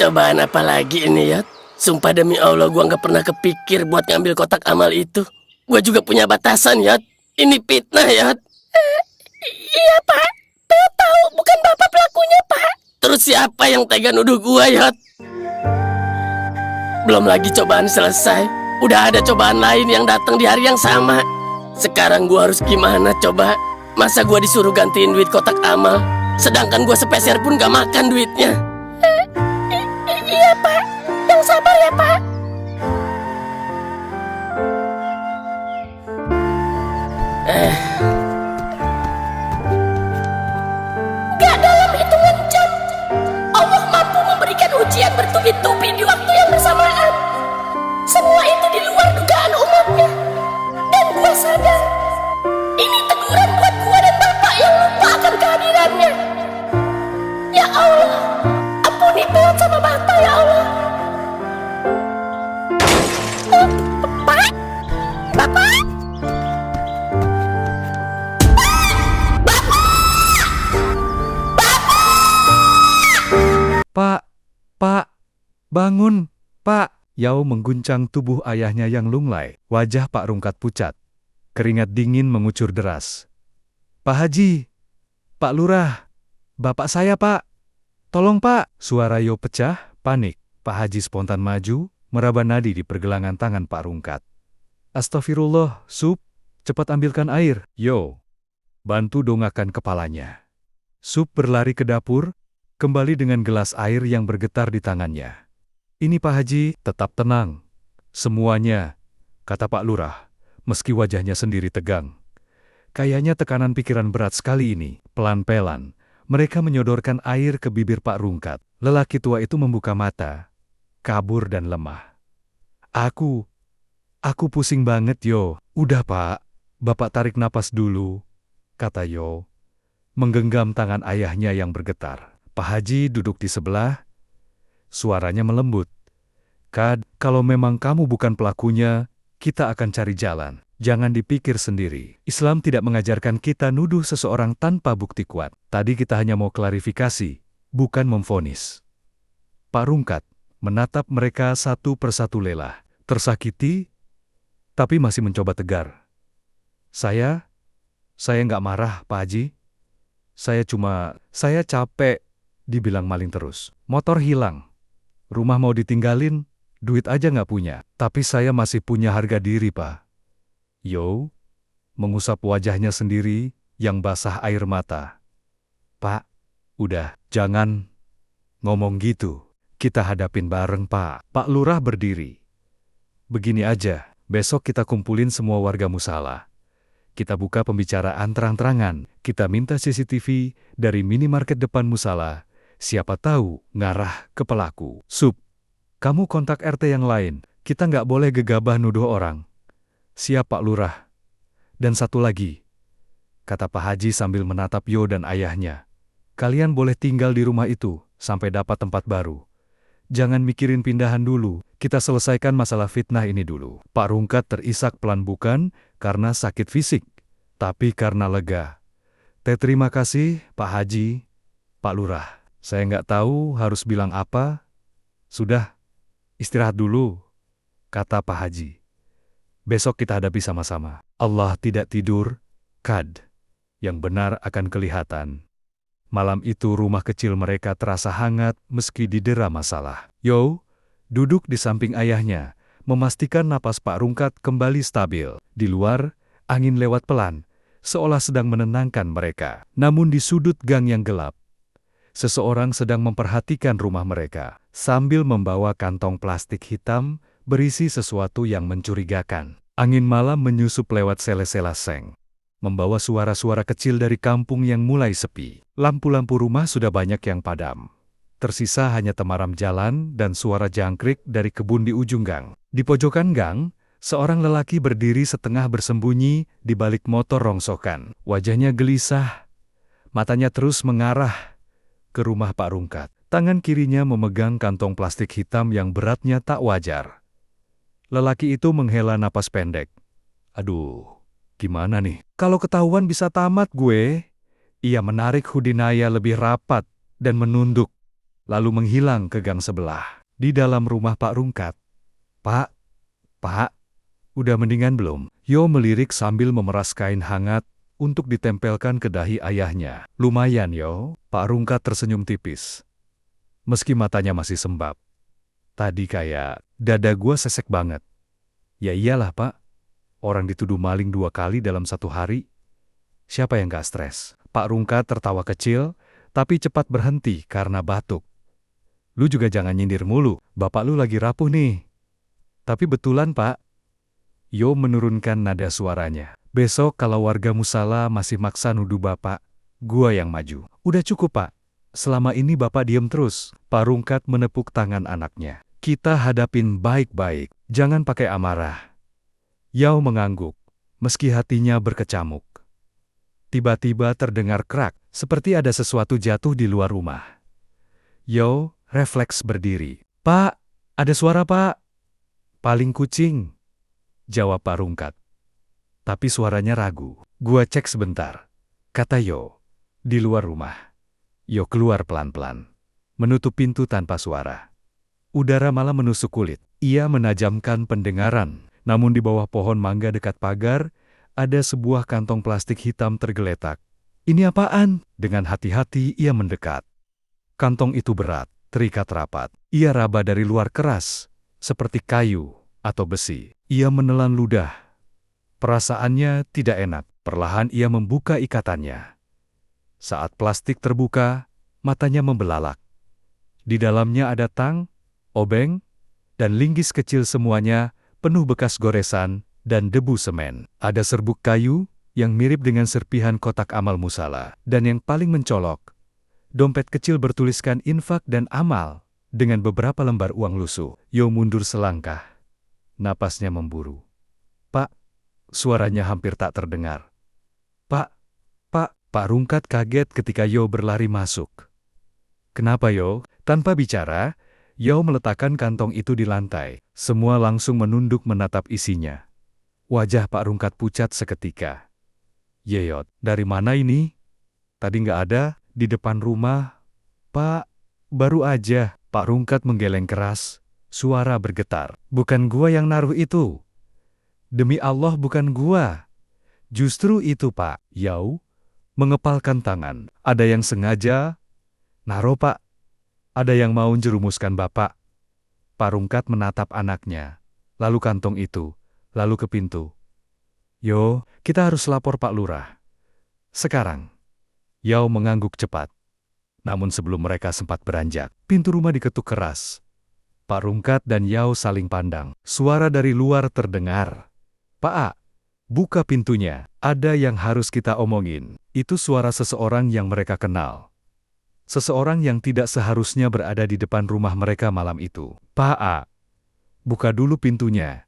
Cobaan apa lagi ini, Yot? Sumpah demi Allah, gua nggak pernah kepikir buat ngambil kotak amal itu. Gua juga punya batasan, Yot. Ini fitnah, Yot. Iya, Pak. Saya tahu bukan Bapak pelakunya, Pak. Terus siapa yang tega nuduh gua, Yot? Belum lagi cobaan selesai. Udah ada cobaan lain yang datang di hari yang sama. Sekarang gua harus gimana coba? Masa gua disuruh gantiin duit kotak amal, sedangkan gua sepeser pun gak makan duitnya. Iya, Pak. Yang sabar ya, Pak. Gak dalam hitungan jam, Allah mampu memberikan ujian bertubi-tubi di waktu yang bersamaan. Semua itu di luar dugaan umatnya. Dan gua sadar, ini teguran buat gua dan Bapak yang lupa akan kehadirannya. Ya Allah, ampuni Peot sama Bapak ya Allah. Pak? Bapak? Pak, bangun, Pak. Yao mengguncang tubuh ayahnya yang lunglai. Wajah Pak Rungkat pucat. Keringat dingin mengucur deras. Pak Haji, Pak Lurah, Bapak saya, Pak. Tolong, Pak. Suara Yao pecah, panik. Pak Haji spontan maju, meraba nadi di pergelangan tangan Pak Rungkat. Astagfirullah, Sup, cepat ambilkan air. Yo, bantu dongakkan kepalanya. Sup berlari ke dapur, kembali dengan gelas air yang bergetar di tangannya. Ini Pak Haji, tetap tenang. Semuanya, kata Pak Lurah, meski wajahnya sendiri tegang. Kayaknya tekanan pikiran berat sekali ini. Pelan-pelan, mereka menyodorkan air ke bibir Pak Rungkat. Lelaki tua itu membuka mata, kabur dan lemah. Aku pusing banget, Yo. Udah, Pak, Bapak tarik napas dulu, kata Yo, menggenggam tangan ayahnya yang bergetar. Pak Haji duduk di sebelah. Suaranya melembut. Kad, kalau memang kamu bukan pelakunya, kita akan cari jalan. Jangan dipikir sendiri. Islam tidak mengajarkan kita nuduh seseorang tanpa bukti kuat. Tadi kita hanya mau klarifikasi, bukan memvonis. Pak Rungkat menatap mereka satu persatu lelah. Tersakiti, tapi masih mencoba tegar. Saya nggak marah, Pak Haji. Saya capek dibilang maling terus. Motor hilang. Rumah mau ditinggalin, duit aja nggak punya. Tapi saya masih punya harga diri, Pak. Yo, mengusap wajahnya sendiri yang basah air mata. Pak, udah, jangan ngomong gitu. Kita hadapin bareng, Pak. Pak Lurah berdiri. Begini aja, besok kita kumpulin semua warga musala. Kita buka pembicaraan terang-terangan. Kita minta CCTV dari minimarket depan musala. Siapa tahu ngarah ke pelaku. Sup, kamu kontak RT yang lain. Kita nggak boleh gegabah nuduh orang. Siap, Pak Lurah. Dan satu lagi, kata Pak Haji sambil menatap Yo dan ayahnya. Kalian boleh tinggal di rumah itu sampai dapat tempat baru. Jangan mikirin pindahan dulu. Kita selesaikan masalah fitnah ini dulu. Pak Rungkat terisak pelan bukan karena sakit fisik, tapi karena lega. Terima kasih, Pak Haji, Pak Lurah. Saya nggak tahu harus bilang apa. Sudah, istirahat dulu, kata Pak Haji. Besok kita hadapi sama-sama. Allah tidak tidur, Kad. Yang benar akan kelihatan. Malam itu rumah kecil mereka terasa hangat meski didera masalah. Yo, duduk di samping ayahnya, memastikan napas Pak Rungkat kembali stabil. Di luar, angin lewat pelan, seolah sedang menenangkan mereka. Namun di sudut gang yang gelap, seseorang sedang memperhatikan rumah mereka, sambil membawa kantong plastik hitam berisi sesuatu yang mencurigakan. Angin malam menyusup lewat sela-sela seng, membawa suara-suara kecil dari kampung yang mulai sepi. Lampu-lampu rumah sudah banyak yang padam. Tersisa hanya temaram jalan dan suara jangkrik dari kebun di ujung gang. Di pojokan gang, seorang lelaki berdiri setengah bersembunyi di balik motor rongsokan. Wajahnya gelisah, matanya terus mengarah ke rumah Pak Rungkat. Tangan kirinya memegang kantong plastik hitam yang beratnya tak wajar. Lelaki itu menghela napas pendek. Aduh, gimana nih? Kalau ketahuan bisa tamat gue. Ia menarik hoodie Naya lebih rapat dan menunduk. lalu menghilang ke gang sebelah. Di dalam rumah Pak Rungkat. Pak, udah mendingan belum? Yo melirik sambil memeras kain hangat untuk ditempelkan ke dahi ayahnya. Lumayan yo, Pak Rungkat tersenyum tipis. Meski matanya masih sembab. Tadi kayak dada gua sesek banget. Ya iyalah Pak, orang dituduh maling 2 kali dalam 1 hari. Siapa yang gak stres? Pak Rungkat tertawa kecil, tapi cepat berhenti karena batuk. Lu juga jangan nyindir mulu, bapak lu lagi rapuh nih. Tapi betulan Pak. Yo menurunkan nada suaranya. Besok kalau warga musala masih maksa nuduh bapak, gua yang maju. Udah cukup Pak. Selama ini bapak diem terus. Pak Rungkat menepuk tangan anaknya. Kita hadapin baik-baik, jangan pakai amarah. Yao mengangguk, meski hatinya berkecamuk. Tiba-tiba terdengar krak, seperti ada sesuatu jatuh di luar rumah. Yao refleks berdiri. Pak, ada suara Pak. Paling kucing, jawab Pak Rungkat. Tapi suaranya ragu. Gua cek sebentar, kata Yo. Di luar rumah. Yo keluar pelan-pelan, menutup pintu tanpa suara. Udara malah menusuk kulit. Ia menajamkan pendengaran. Namun di bawah pohon mangga dekat pagar, ada sebuah kantong plastik hitam tergeletak. Ini apaan? Dengan hati-hati ia mendekat. Kantong itu berat, terikat rapat. Ia raba dari luar keras, seperti kayu atau besi. Ia menelan ludah. Perasaannya tidak enak. Perlahan ia membuka ikatannya. Saat plastik terbuka, matanya membelalak. Di dalamnya ada tang, obeng, dan linggis kecil, semuanya penuh bekas goresan dan debu semen. Ada serbuk kayu yang mirip dengan serpihan kotak amal musala. Dan yang paling mencolok, dompet kecil bertuliskan infak dan amal dengan beberapa lembar uang lusuh. Yo mundur selangkah. Napasnya memburu. Pak, suaranya hampir tak terdengar. Pak. Pak Rungkat kaget ketika Yo berlari masuk. Kenapa Yo? Tanpa bicara, Yo meletakkan kantong itu di lantai. Semua langsung menunduk menatap isinya. Wajah Pak Rungkat pucat seketika. Yeyot, dari mana ini? Tadi nggak ada, di depan rumah. Pak, baru aja. Pak Rungkat menggeleng keras, suara bergetar. Bukan gua yang naruh itu. Demi Allah bukan gua. Justru itu Pak. Yao mengepalkan tangan. Ada yang sengaja naruh Pak. Ada yang mau jerumuskan Bapak. Pak Rungkat menatap anaknya, lalu kantong itu, lalu ke pintu. Yo, kita harus lapor Pak Lurah. Sekarang. Yao mengangguk cepat. Namun sebelum mereka sempat beranjak, pintu rumah diketuk keras. Pak Rungkat dan Yao saling pandang. Suara dari luar terdengar. Pak, buka pintunya. Ada yang harus kita omongin. Itu suara seseorang yang mereka kenal. Seseorang yang tidak seharusnya berada di depan rumah mereka malam itu. Pak, buka dulu pintunya.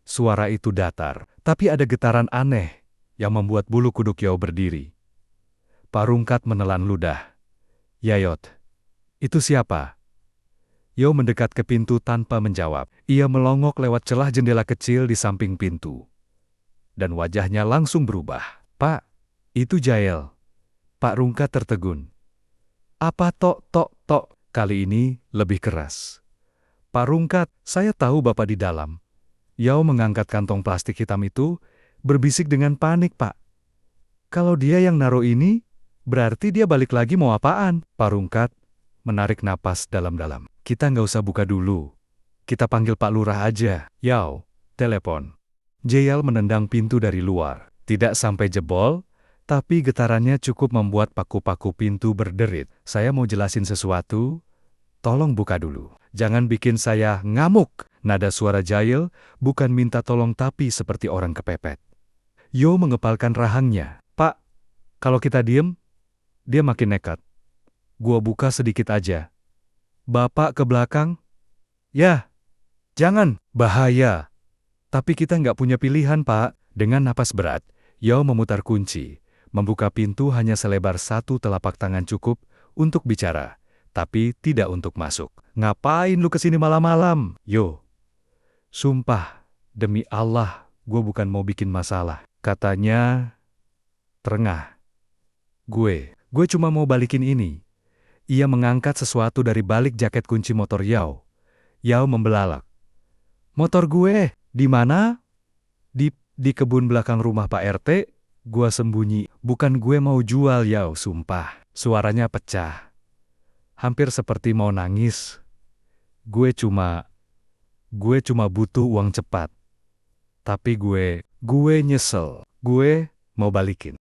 Suara itu datar, tapi ada getaran aneh yang membuat bulu kuduk Yao berdiri. Pak Rungkat menelan ludah. Yayot, itu siapa? Yao mendekat ke pintu tanpa menjawab. Ia melongok lewat celah jendela kecil di samping pintu. Dan wajahnya langsung berubah. Pak, itu Jael. Pak Rungkat tertegun. Apa tok? Kali ini lebih keras. Pak Rungkat, saya tahu Bapak di dalam. Yao mengangkat kantong plastik hitam itu, berbisik dengan panik, Pak. Kalau dia yang naruh ini, berarti dia balik lagi mau apaan? Pak Rungkat menarik napas dalam-dalam. Kita nggak usah buka dulu. Kita panggil Pak Lurah aja. Yao, telepon. Jael menendang pintu dari luar. Tidak sampai jebol, tapi getarannya cukup membuat paku-paku pintu berderit. Saya mau jelasin sesuatu, tolong buka dulu. Jangan bikin saya ngamuk. Nada suara Jael bukan minta tolong tapi seperti orang kepepet. Yo mengepalkan rahangnya. Pak, kalau kita diem, dia makin nekat. Gua buka sedikit aja. Bapak ke belakang? Ya, jangan, bahaya. Tapi kita nggak punya pilihan, Pak. Dengan napas berat, Yao memutar kunci. Membuka pintu hanya selebar 1 telapak tangan cukup untuk bicara, tapi tidak untuk masuk. Ngapain lu kesini malam-malam? Yo. Sumpah, demi Allah, gue bukan mau bikin masalah. Katanya, terengah. Gue cuma mau balikin ini. Ia mengangkat sesuatu dari balik jaket kunci motor Yao. Yao membelalak. Motor gue, di mana? Di kebun belakang rumah Pak RT, gua sembunyi. Bukan gue mau jual Yao, sumpah. Suaranya pecah. Hampir seperti mau nangis. Gue cuma butuh uang cepat. Tapi gue nyesel. Gue mau balikin.